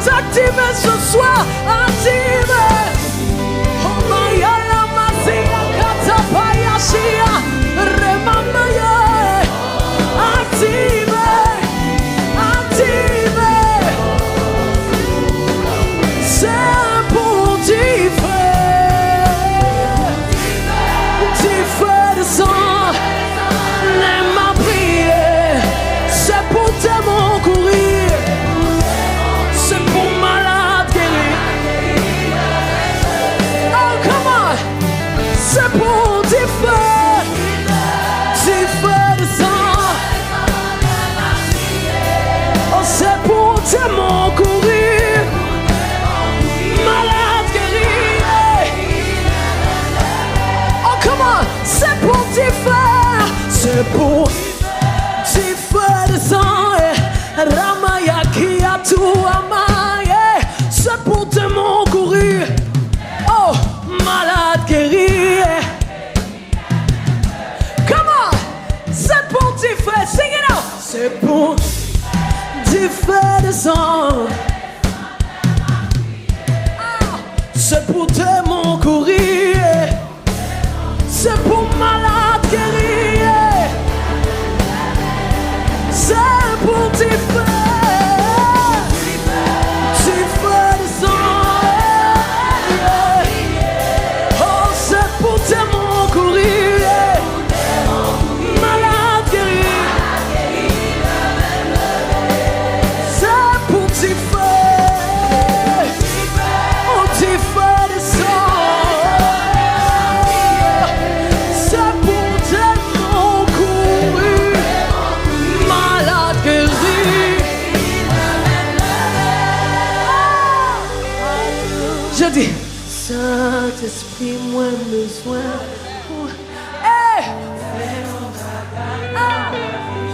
t'activer ce soir, activer. Oh Maya la Masia Katapaya Shia Remamaya. Activer, activer. C'est pour t'y faire de sang. N'aime ma prière. C'est pour démon courir. C'est pour malade guérir. Oh, come on. C'est pour t'y faire de sang. Oh, c'est pour démon courir. Malade guérir. Oh, come on. C'est pour t'y faire. C'est pour t'y faire de sang. Ramaya qui a tout amaye. C'est pour démon courir. Oh, malade guérir. Come on. C'est pour t'y faire. Sing it out. C'est pour t'y faire de sang. C'est pour démon courir. C'est pour malade guérir. C'est pour t'y faire de sang. Oh, c'est pour démon courir. Malade guérir. C'est pour t'y faire. Oh, t'y faire de sang. C'est pour démon courir. Malade guérir. Je dis, Saint-Esprit, moi besoin. Hey!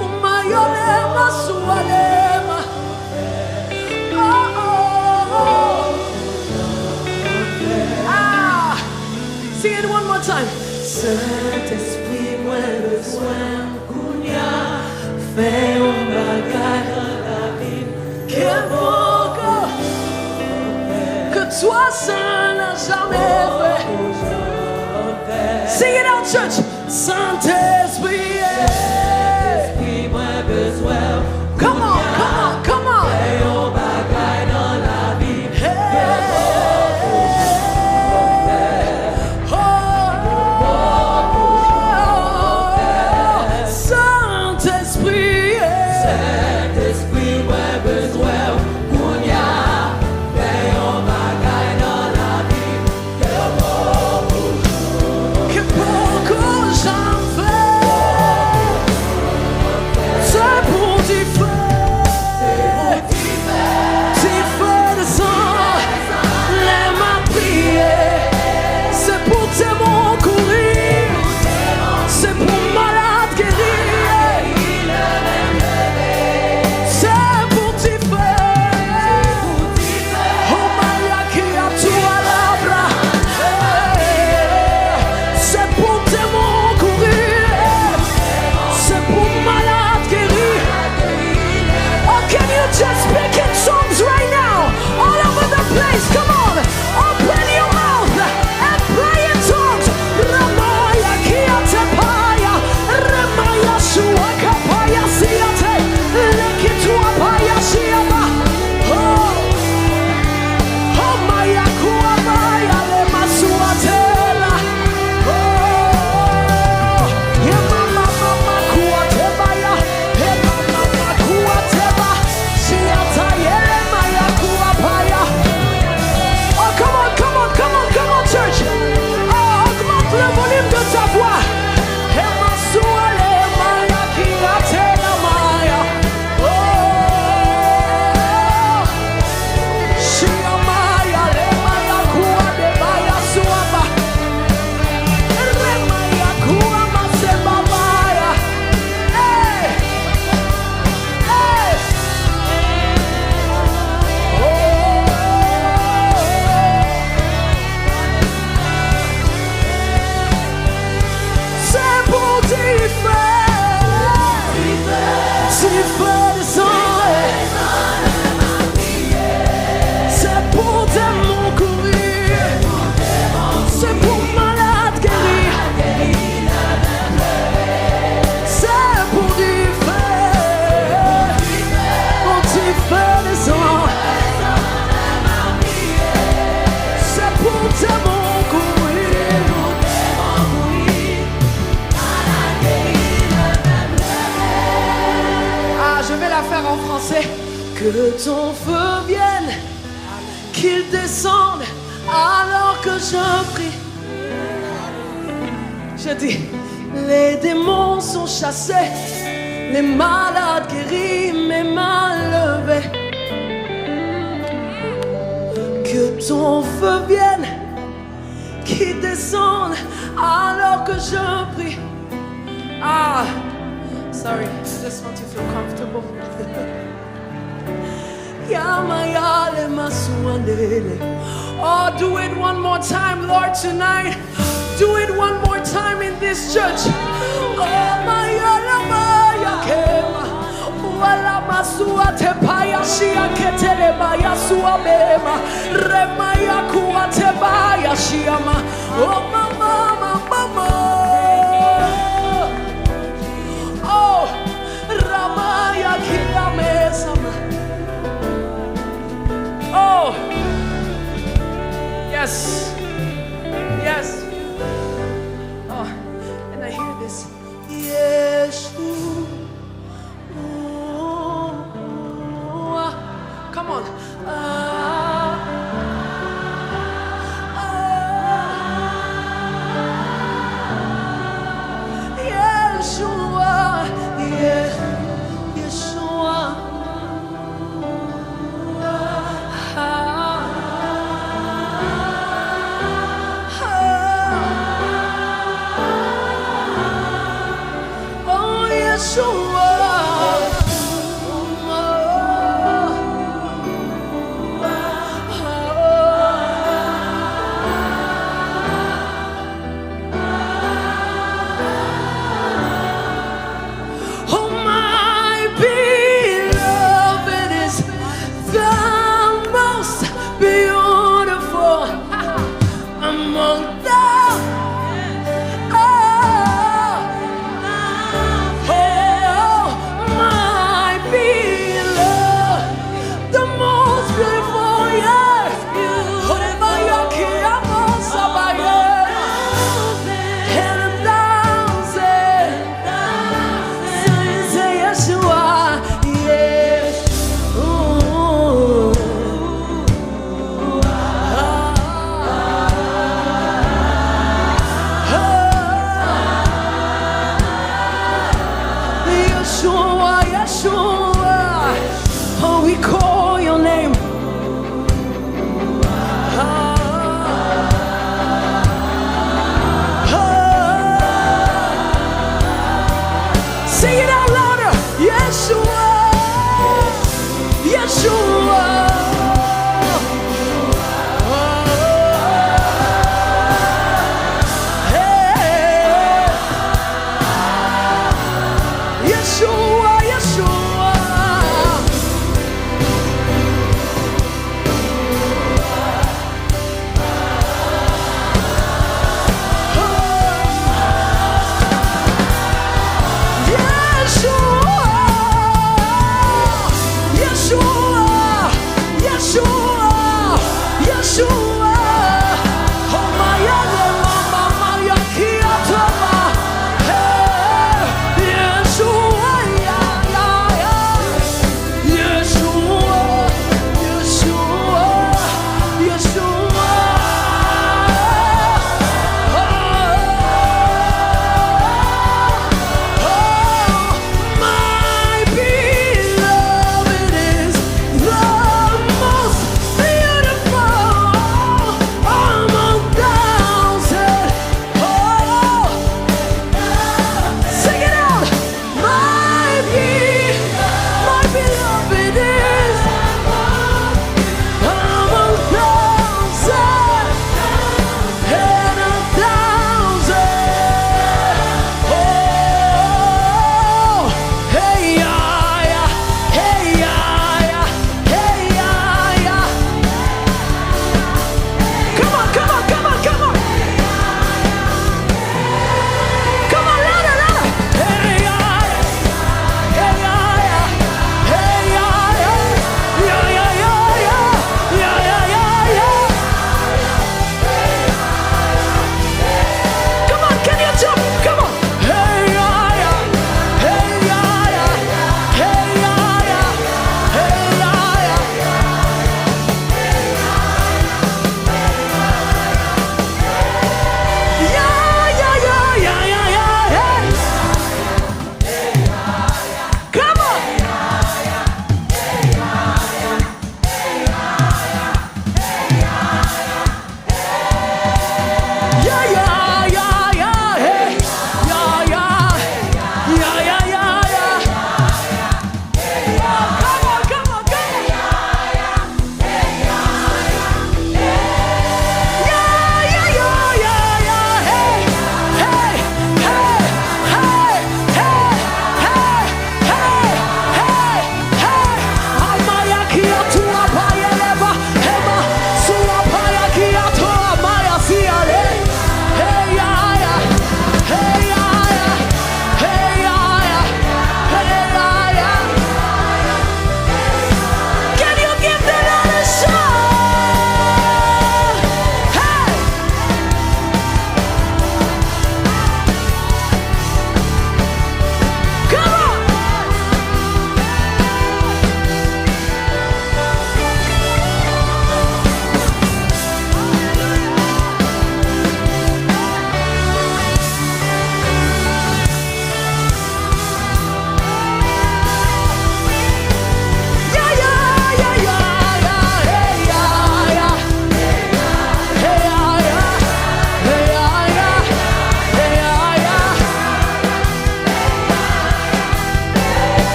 Oh, ma yolema, soualema. Oh, oh, oh. Ah! Sing it one more time. Saint-Esprit, moi besoin. Kounia, fais un bagage dans la vie. Que toi seul n'a jamais fait. Sing it out, church. Saint-Esprit, moi besoin. Come on, come on, come on. Fais un bagage dans la vie. Saint-Esprit, Saint-Esprit, moi besoin. Que beaucoup j'en fais. ton feu vienne, qu'il descende alors que je prie. Je dis, les démons sont chassés, les malades guéris, mes mains levées. Que ton feu vienne, qu'il descende alors que je prie. Ah, sorry, I just want to feel comfortable. Oh, do it one more time, Lord, tonight. Do it one more time in this church. Oh, my oh, mama. Oh, Ramaya Kiamesama. Oh, yes. Oh, and I hear this. Yes. Come on.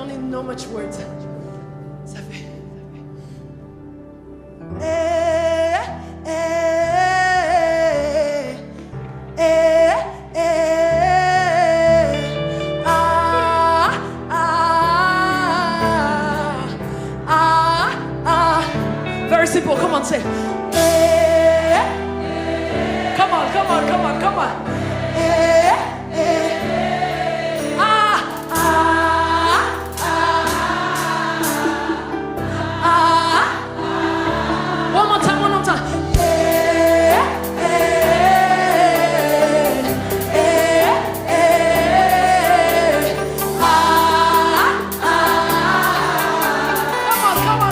don't need no much words. Ça fait. Very simple. Come on, say. Come on, come on, come on, come on. One more time, one more time. Come on, come on.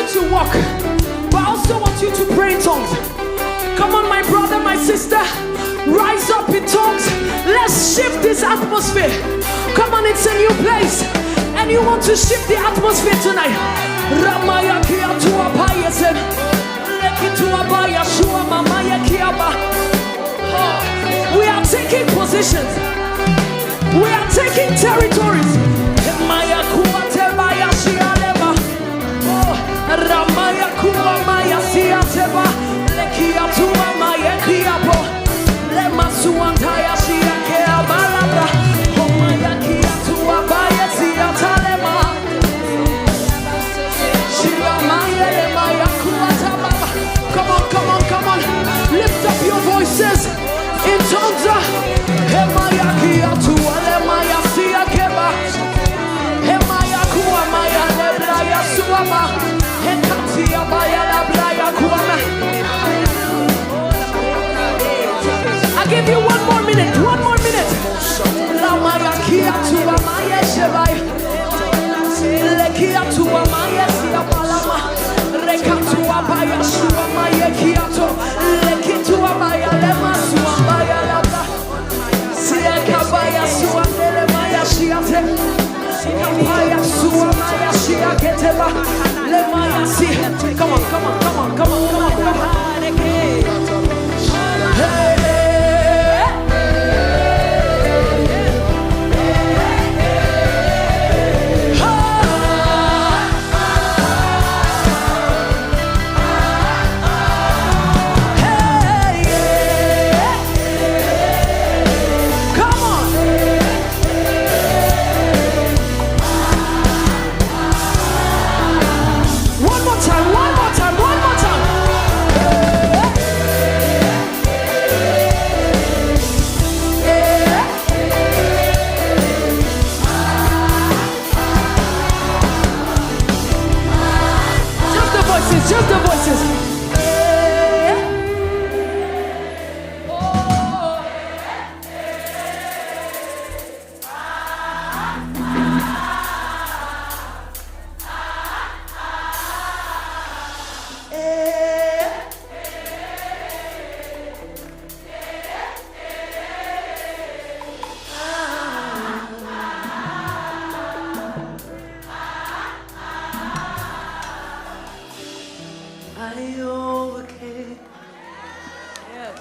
you to walk, but I also want you to pray in tongues. Come on, my brother, my sister, rise up in tongues. Let's shift this atmosphere. Come on, it's a new place, and you want to shift the atmosphere tonight. Ramaya kia tua payesen, leki tua baya shua mamaya kiaba. We are taking positions. We are taking territories. Maya kuwa tebaya shia leva. Ramaya kuwa maya sia teba. Lekia tua maya kiapo. Lema suantaya shia kea balabra. Maya kia tua baya sia talema. Shia maya maya kuwa tababa. Come on, come on, come on. Lift up your voices in tongues. Maya kia tua lemaya sia keba. Maya kuwa maya lebra ya suama. Hekatia maya lebra ya kuama. I give you 1 more minute, 1 more minute. La maya kia tua maya shebai. Lekia tua maya sia palama. Rekatua maya shua maya kia to. Lekitua maya lema sua maya labra. Sia kabaya sua nele maya shiate. Kabaya sua maya shia keteba. Le maya si. Come on, come on, come on, come on, come on, come on. Hey. Just the voices. I overcame. Yes.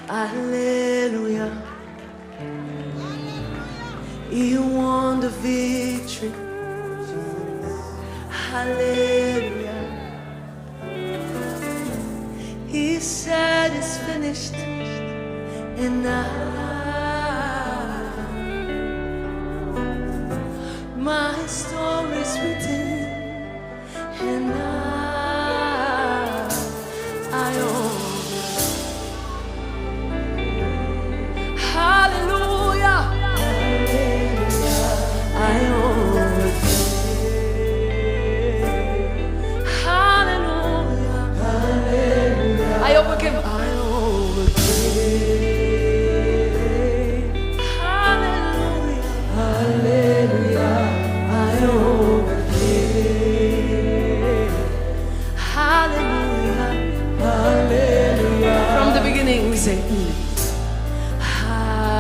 Hallelujah. You won the victory. Hallelujah. He said it's finished. And my story's written. And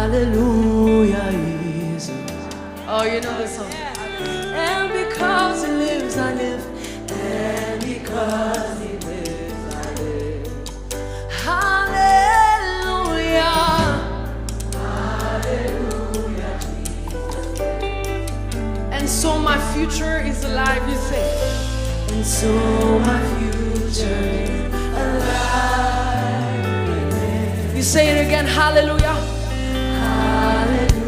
hallelujah, Jesus. Oh, you know the song. And because he lives, I live. And because he lives, I live. Hallelujah. Hallelujah, Jesus. And so my future is alive, you say. And so my future is alive. You say it again, hallelujah. Hallelujah.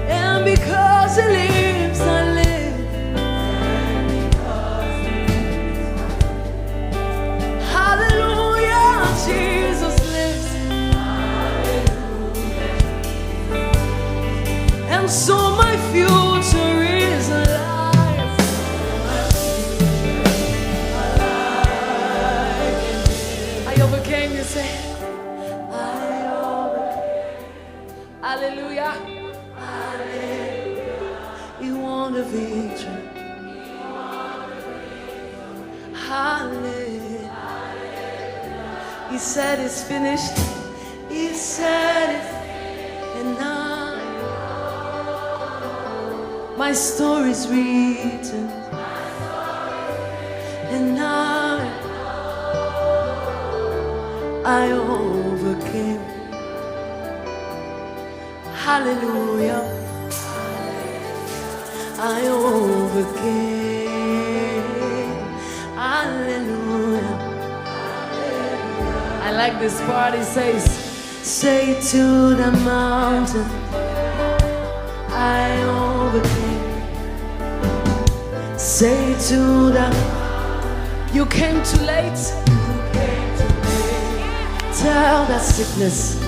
And because he lives, I live. And because he lives, I live. Hallelujah, Jesus lives. Hallelujah. And so my future is alive. I overcame, you say. Hallelujah. Hallelujah. You won the victory. He said it's finished. He said it, and now my story's written, and now I overcame. Hallelujah. I overcame. Hallelujah. I like this part. It says, say to the mountain, I overcame. Say to the, you came too late. Tell that sickness,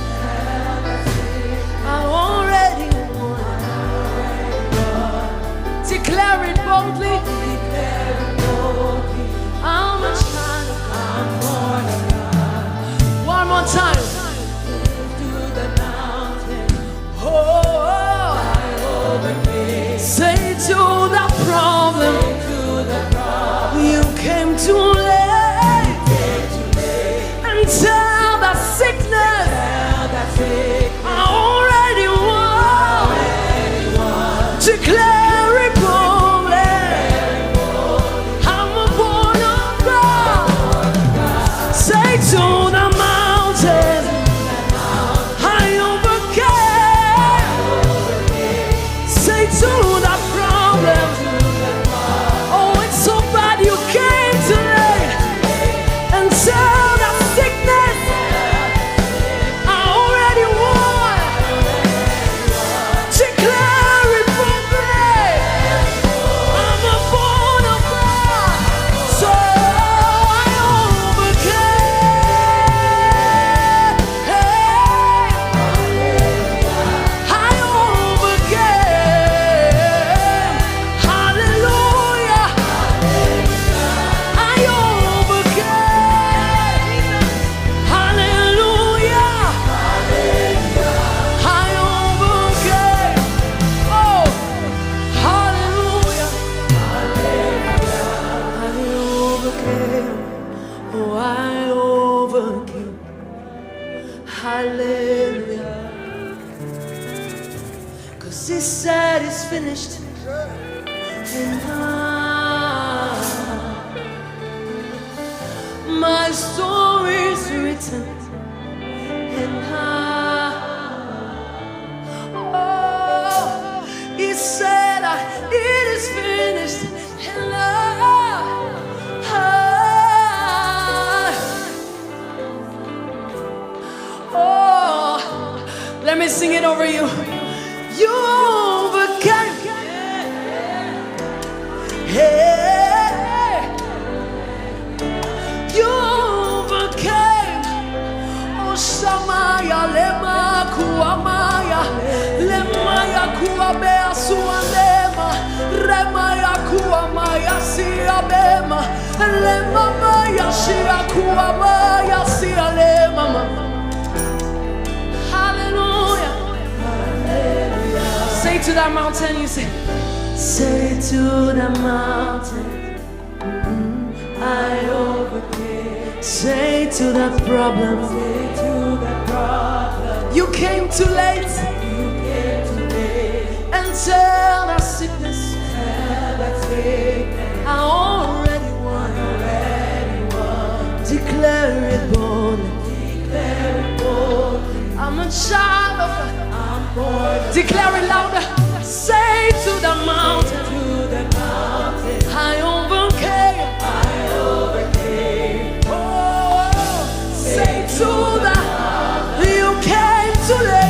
I already won. Declare it boldly. I'm a child of God. One more time. Oh, say to the problem, you came too late. And tell the sickness, I already won. Declare it boldly. I'm a born of God. Say to the mountain, I overcame. Say to the problem, oh, it's so bad you came too late. And tell the sickness, I already won. Declare it boldly. I'm a born of God, so I overcame. I overcame. Hallelujah. I overcame. Hallelujah. I overcame. Oh, hallelujah. I overcame. Oh, I overcame. Hallelujah. 'Cause he said it's finished. And my story's written. And oh, he said it is finished. And oh, let me sing it over you. You overcame. Hey, you overcame. Oh, Shamaya, Lema, Kuamaya, Lemaya, Kuabea, Sualema, Remaya, Kuamaya, Siabema, Lemamaya, Shia, Kuamaya, Sialema. Hallelujah. Say to that mountain, you say to the mountain, I overcame. Say to that problem, you came too late. And tell that sickness, I already won. Declare it boldly. I'm a child of God. Declare it louder. Say to the mountain, I overcame. Oh, say to the, you came too late.